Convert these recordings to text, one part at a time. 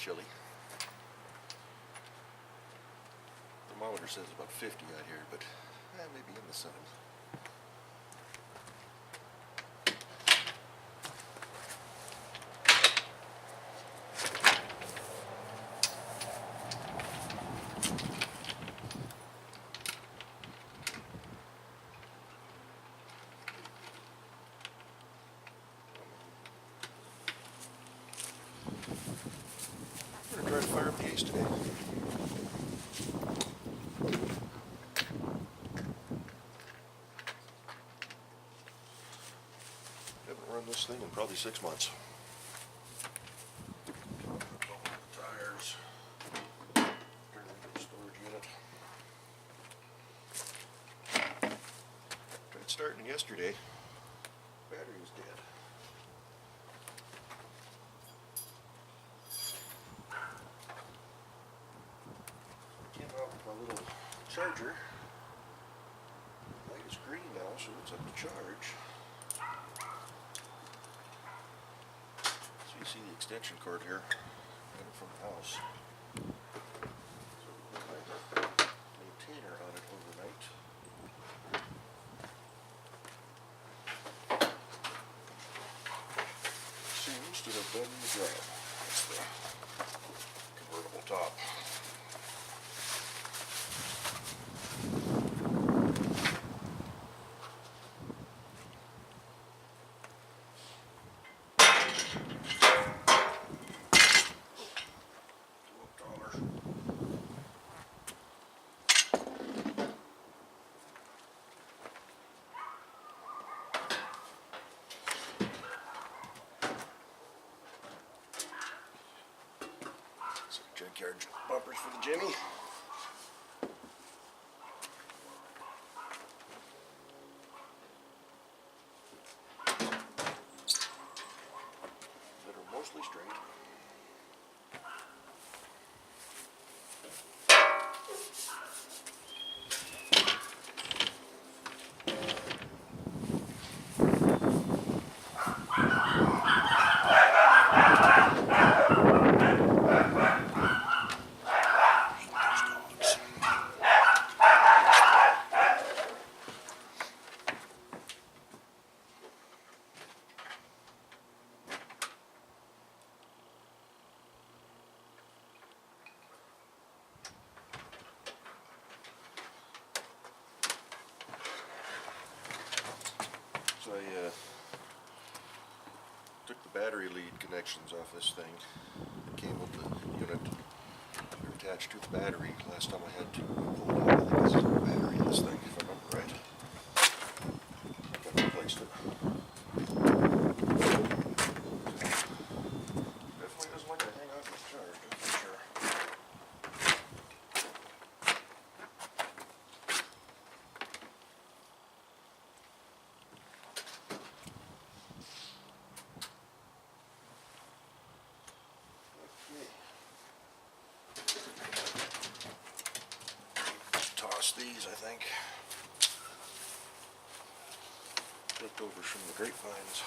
chilly. Thermometer says about 50 out here, but maybe in the sun. I'm going to try to fire up the Ace today. Haven't run this thing in probably 6 months. Tires. Turn it into a storage unit. Tried starting yesterday. Battery was dead. My little charger. Light is green now, so it's up to charge. So you see the extension cord here, running from the house. So we put my maintainer on it overnight. Seems to have done the job. That's the convertible top. Junkyard bumpers for the Jimmy. That are mostly straight. So I took the battery lead connections off this thing that came with the unit. They're attached to the battery. Last time I had to pull it out, I think this is the battery in this thing, if I remember right. I think I replaced it. Definitely doesn't like to hang on to the charge, that's for sure. These, I think, leftovers from the grapevines.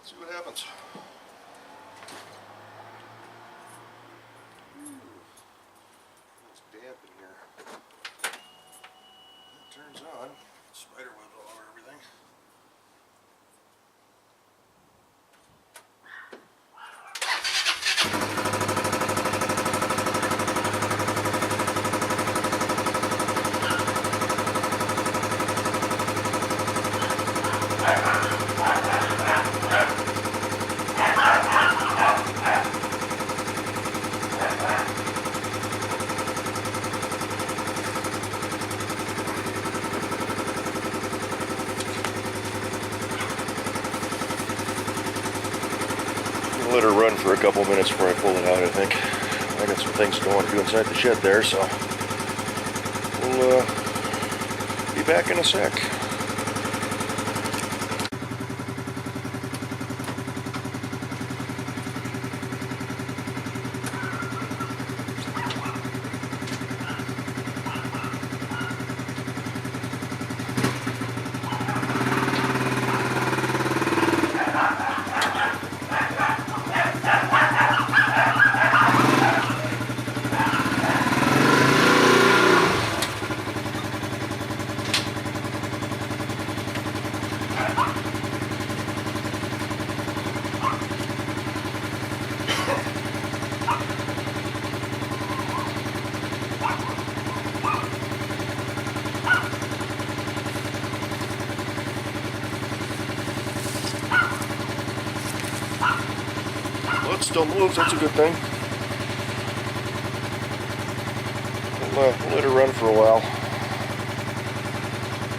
See what happens. It's damp in here. It turns on. Spider webs all over everything. Let her run for a couple minutes before I pull it out, I think. I got some things I want to do inside the shed there, so we'll be back in a sec. Well, it still moves, that's a good thing. We'll let her run for a while.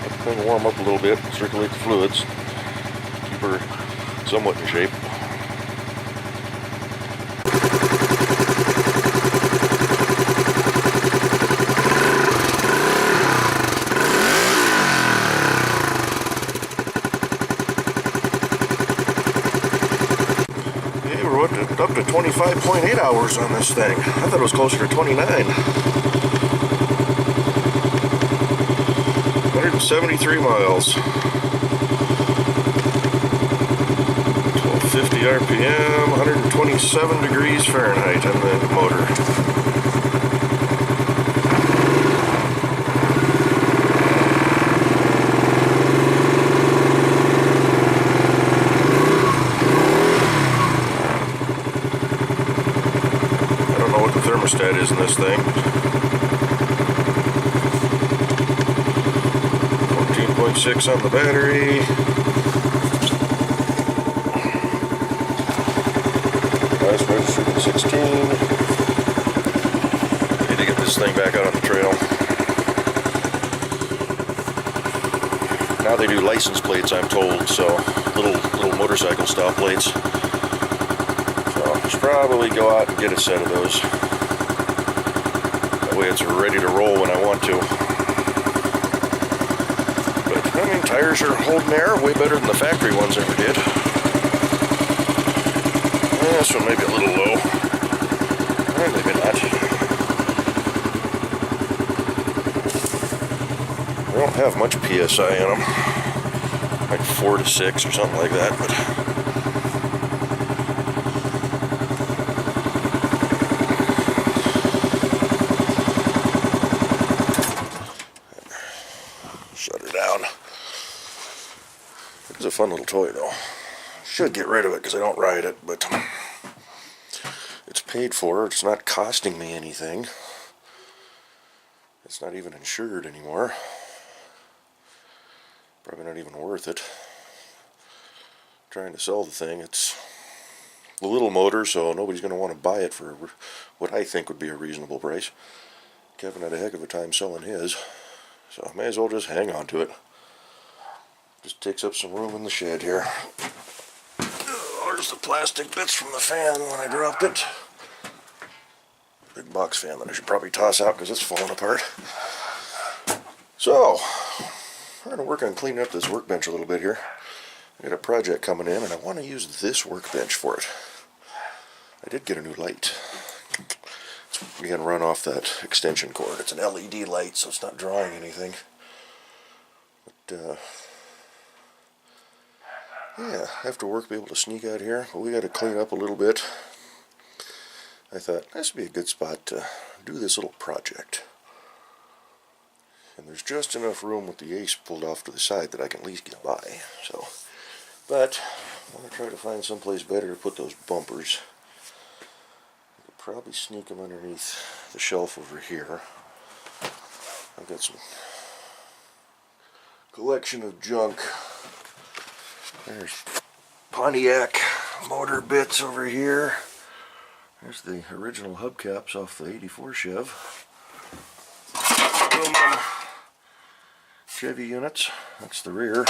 Let the thing warm up a little bit, circulate the fluids, keep her somewhat in shape. Up to 25.8 hours on this thing. I thought it was closer to 29. 173 miles. 1250 RPM, 127 degrees Fahrenheit on the motor. Thermostat is in this thing. 14.6 on the battery. Nice registered at 16. Need to get this thing back out on the trail. Now they do license plates, I'm told, so little motorcycle style plates. So I should probably go out and get a set of those. That way it's ready to roll when I want to. But, I mean, tires are holding air way better than the factory ones ever did. This one may be a little low. Maybe not. They don't have much PSI in them. Like 4 to 6 or something like that, but... shut her down. It's a fun little toy, though. Should get rid of it because I don't ride it, but it's paid for. It's not costing me anything. It's not even insured anymore. Probably not even worth it. Trying to sell the thing. It's a little motor, so nobody's going to want to buy it for what I think would be a reasonable price. Kevin had a heck of a time selling his, so I may as well just hang on to it. Just takes up some room in the shed here. There's the plastic bits from the fan when I dropped it. Big box fan that I should probably toss out because it's falling apart. So, I'm going to work on cleaning up this workbench a little bit here. I got a project coming in and I want to use this workbench for it. I did get a new light. It's again run off that extension cord. It's an LED light, so it's not drawing anything. But, yeah, after work be able to sneak out here, but we got to clean up a little bit. I thought this would be a good spot to do this little project. And there's just enough room with the Ace pulled off to the side that I can at least get by. So, but I'm going to try to find someplace better to put those bumpers. I could probably sneak them underneath the shelf over here. I've got some collection of junk. There's Pontiac motor bits over here. There's the original hubcaps off the 84 Chev. Aluminum Chevy units. That's the rear.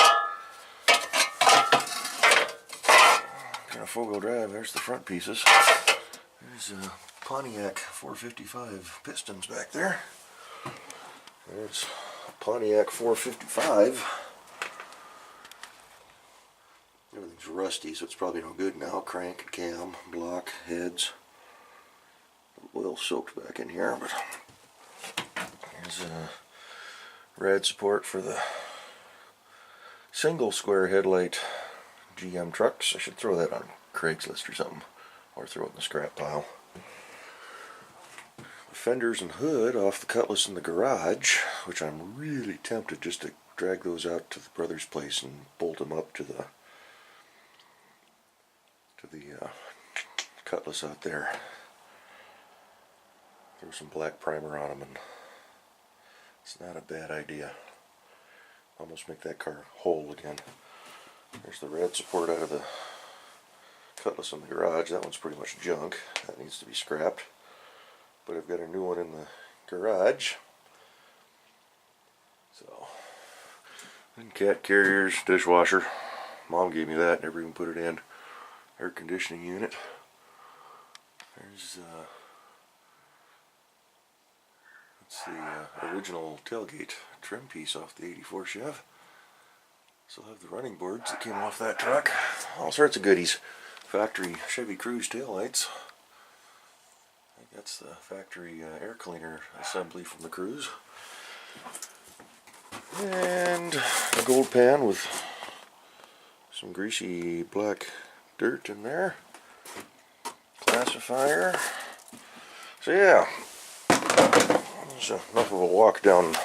Kind of four-wheel drive. There's the front pieces. There's a Pontiac 455 pistons back there. There's a Pontiac 455. Everything's rusty, so it's probably no good now. Crank, cam, block, heads. Oil soaked back in here, but there's a rad support for the single square headlight GM trucks. I should throw that on Craigslist or something, or throw it in the scrap pile. The fenders and hood off the Cutlass in the garage, which I'm really tempted just to drag those out to the brother's place and bolt them up to the cutlass out there. Throw some black primer on them, and it's not a bad idea. Almost make that car whole again. There's the red support out of the cutlass in the garage. That one's pretty much junk. That needs to be scrapped. But I've got a new one in the garage. So, and cat carriers, dishwasher. Mom gave me that, never even put it in. Air conditioning unit. There's that's the original tailgate trim piece off the '84 Chev. Still have the running boards that came off that truck. All sorts of goodies. Factory Chevy Cruze taillights. I think that's the factory air cleaner assembly from the Cruze. And a gold pan with some greasy black dirt in there. Classifier. So yeah, there's enough of a walk down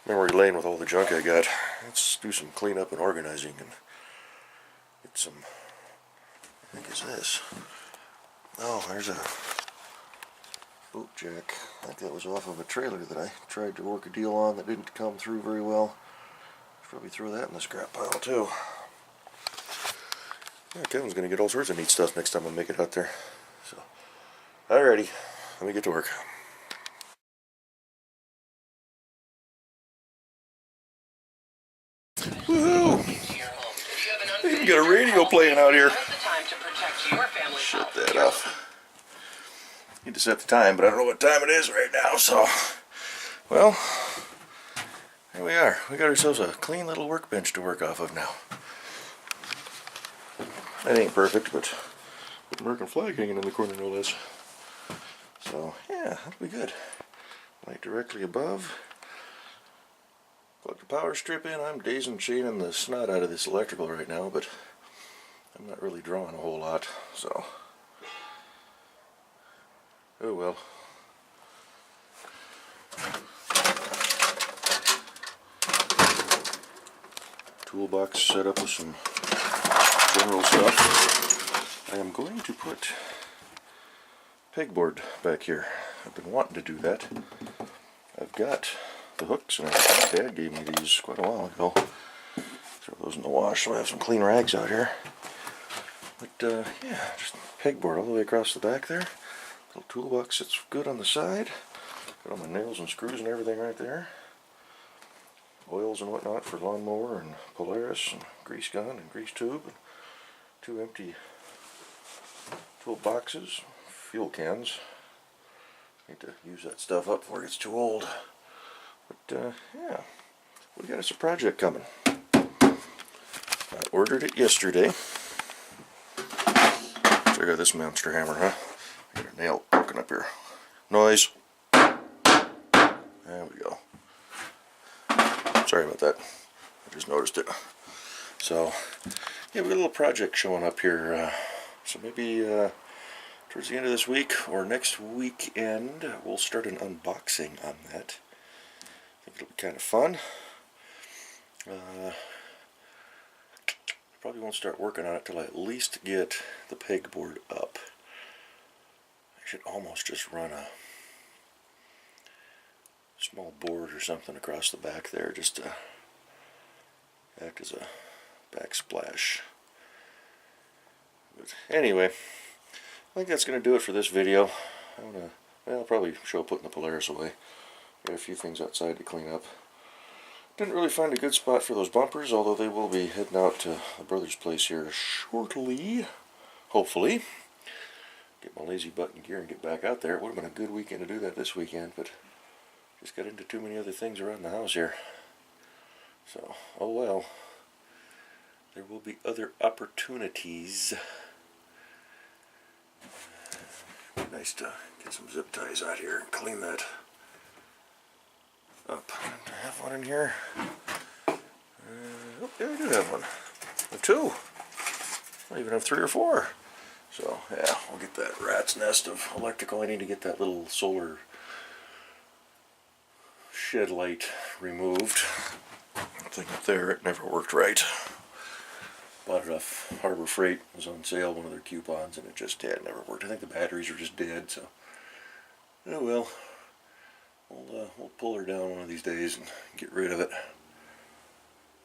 memory lane with all the junk I got. Let's do some cleanup and organizing and get some. I think it's this. Oh, there's a boot jack. I think that was off of a trailer that I tried to work a deal on that didn't come through very well. Should probably throw that in the scrap pile too. Yeah, Kevin's gonna get all sorts of neat stuff next time I make it out there. So, alrighty, let me get to work. Woohoo! You can get a radio playing out here. Shut that off. Need to set the time, but I don't know what time it is right now, so. Well, here we are. We got ourselves a clean little workbench to work off of now. That ain't perfect, but with American flag hanging in the corner, no less. So, yeah, that'll be good. Light directly above. Plug the power strip in. I'm daisy chaining the snot out of this electrical right now, but I'm not really drawing a whole lot, so. Oh well. Toolbox set up with some general stuff. I am going to put pegboard back here. I've been wanting to do that. I've got the hooks and everything. Dad gave me these quite a while ago. Throw those in the wash so I have some clean rags out here. But yeah, just pegboard all the way across the back there. Little toolbox sits good on the side. Got all my nails and screws and everything right there. Oils and whatnot for lawnmower and Polaris and grease gun and grease tube. And 2 empty tool boxes, fuel cans. Need to use that stuff up before it gets too old. But yeah, we got us a project coming. I ordered it yesterday. Check out this monster hammer, huh? I got a nail poking up here. Noise. There we go. Sorry about that. I just noticed it. So, yeah, we got a little project showing up here. So maybe towards the end of this week or next weekend, we'll start an unboxing on that. I think it'll be kind of fun. Probably won't start working on it till I at least get the pegboard up. I should almost just run a small board or something across the back there just to act as a backsplash. But anyway, I think that's going to do it for this video. I'll probably show putting the Polaris away. Got a few things outside to clean up. Didn't really find a good spot for those bumpers, although they will be heading out to the brother's place here shortly. Hopefully. Get my lazy butt in gear and get back out there. It would have been a good weekend to do that this weekend, but just got into too many other things around the house here. So, oh well. There will be other opportunities. It'd be nice to get some zip ties out here and clean that up. Do I have one in here? Oh, yeah, I do have one. Or 2. I even have 3 or 4. So, yeah, we'll get that rat's nest of electrical. I need to get that little solar shed light removed. thing up there, it never worked right. Bought it off Harbor Freight, it was on sale, one of their coupons, and it just never worked. I think the batteries are just dead, so oh well. We'll pull her down one of these days and get rid of it.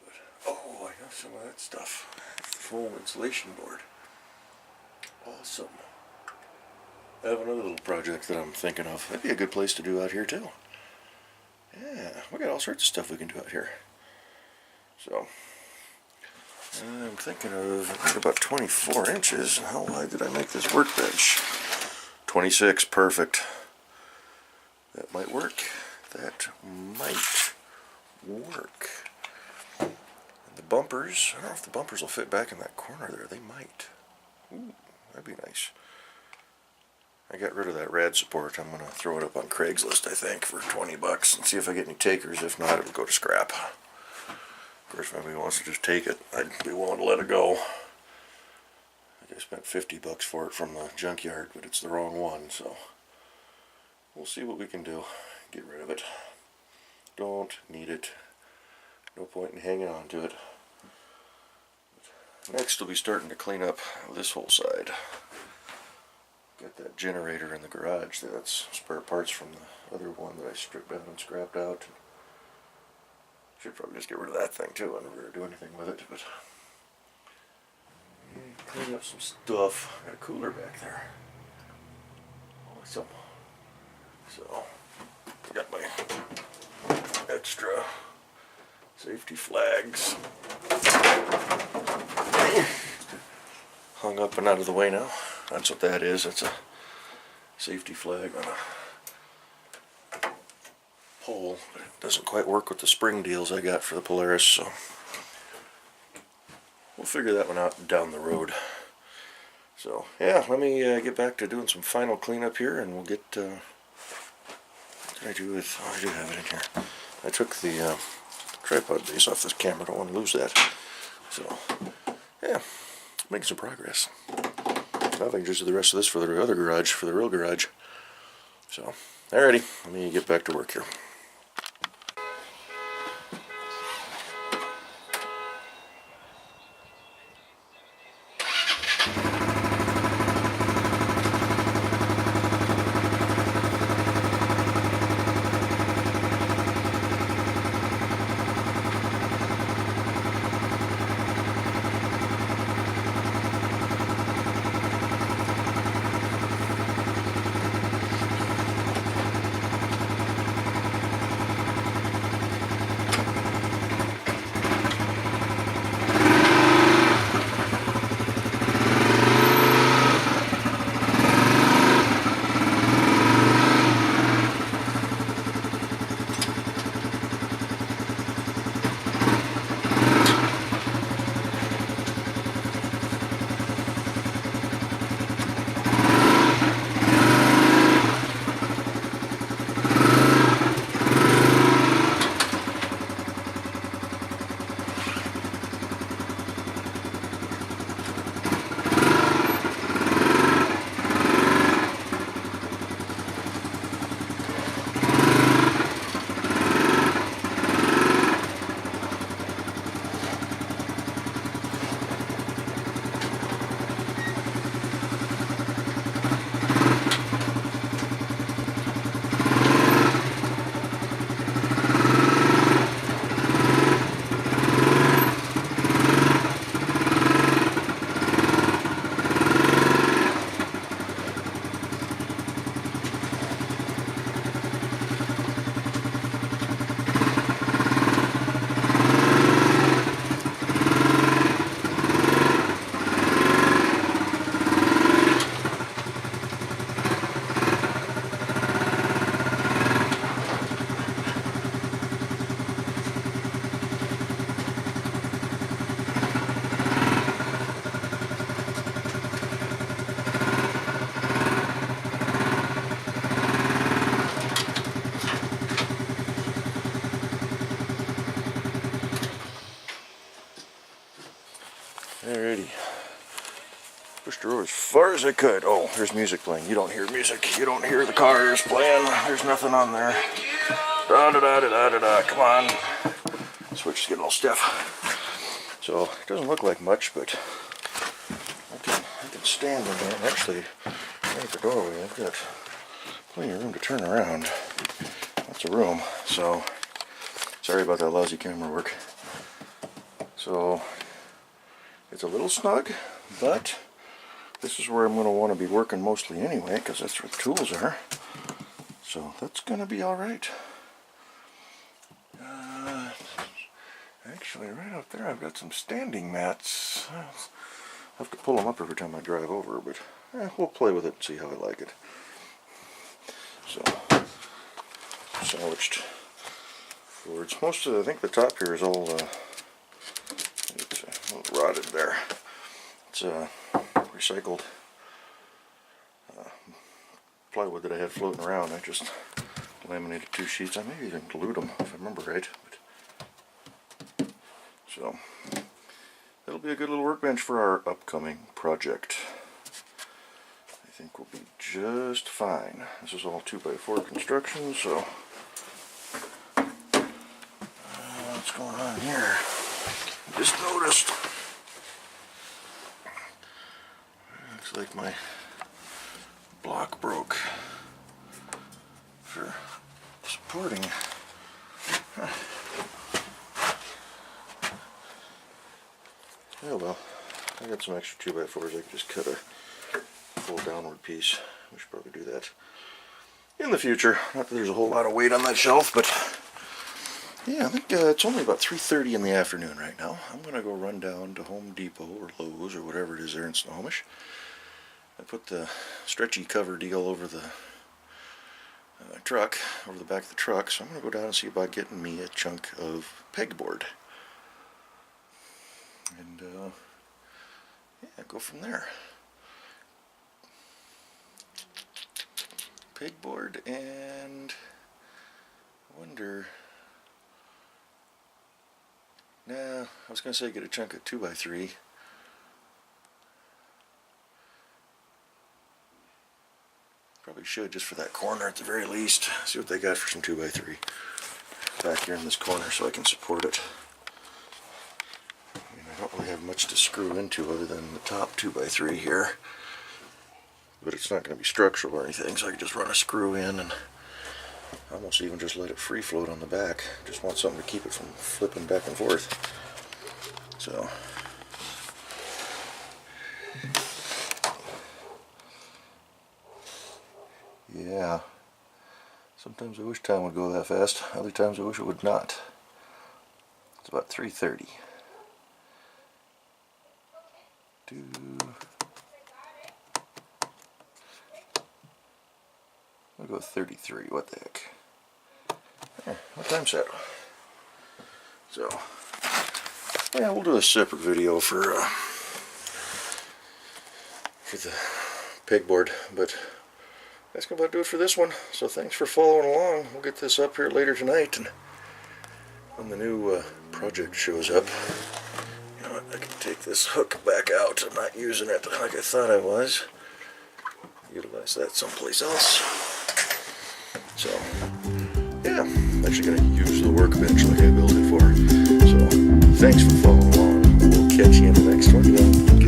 But, oh, I got some of that stuff. Foam insulation board. Awesome. I have another little project that I'm thinking of. That'd be a good place to do out here too. Yeah, we got all sorts of stuff we can do out here. So, I'm thinking of about 24 inches. How wide did I make this workbench? 26, perfect. That might work. That might work. And the bumpers, I don't know if the bumpers will fit back in that corner there. They might. Ooh, that'd be nice. I got rid of that rad support. I'm going to throw it up on Craigslist, I think, for 20 bucks and see if I get any takers. If not, it'll go to scrap. Of course, if anybody wants to just take it, I'd be willing to let it go. I spent 50 bucks for it from the junkyard, but it's the wrong one, so we'll see what we can do. Get rid of it. Don't need it. No point in hanging on to it. Next, we'll be starting to clean up this whole side. Got that generator in the garage. That's spare parts from the other one that I stripped down and scrapped out. Should probably just get rid of that thing too. I never do anything with it, but clean up some stuff. Got a cooler back there. Awesome. So, got my extra safety flags hung up and out of the way now. That's what that is. That's a safety flag on a pole, but it doesn't quite work with the spring deals I got for the Polaris, so we'll figure that one out down the road. So yeah, let me get back to doing some final cleanup here, and we'll get what did I do with, oh, I do have it in here. I took the tripod base off this camera. Don't want to lose that. So yeah, making some progress. I think just do the rest of this for the other garage, for the real garage. So, alrighty, let me get back to work here. Alrighty. Pushed her over as far as I could. Oh, there's music playing. You don't hear music. You don't hear the cars playing. There's nothing on there. Da da da da da da da. Come on. As switch is getting all stiff. So it doesn't look like much, but I can stand in there. Actually, right at the doorway, I've got plenty of room to turn around. Lots of room. So sorry about that lousy camera work. So it's a little snug, but this is where I'm going to want to be working mostly anyway, because that's where the tools are. So that's going to be alright. Actually, right out there I've got some standing mats. I'll have to pull them up every time I drive over, but we'll play with it and see how I like it. So, salvaged boards. Most of I think the top here is all it's a little rotted there. It's recycled plywood that I had floating around. I just laminated 2 sheets. I maybe even glued them if I remember right. So that'll be a good little workbench for our upcoming project. I think we'll be just fine. This is all 2x4 construction, so what's going on here? Just noticed. Looks like my block broke for supporting. Huh. Oh well, I got some extra 2x4s. I can just cut a full downward piece. We should probably do that in the future. Not that there's a whole lot of weight on that shelf, but yeah, I think it's only about 3:30 in the afternoon right now. I'm going to go run down to Home Depot or Lowe's or whatever it is there in Snohomish. I put the stretchy cover deal over the truck, over the back of the truck, so I'm going to go down and see about getting me a chunk of pegboard. And yeah, go from there. Pegboard, and I wonder. Nah, I was going to say get a chunk of 2x3. Probably should, just for that corner at the very least. See what they got for some 2x3 back here in this corner so I can support it. I don't really have much to screw into other than the top 2x3 here, but it's not going to be structural or anything, so I can just run a screw in and almost even just let it free float on the back. Just want something to keep it from flipping back and forth. So yeah, sometimes I wish time would go that fast, other times I wish it would not. It's about 3:30. I'll go 33, what the heck. What time's that? So, yeah, we'll do a separate video for the pegboard, but that's going to do it for this one. So thanks for following along. We'll get this up here later tonight, and when the new project shows up, you know what, I can take this hook back out. I'm not using it like I thought I was. Utilize that someplace else. So, yeah, I'm actually going to use the workbench like I built it for. So, thanks for following along. We'll catch you in the next one.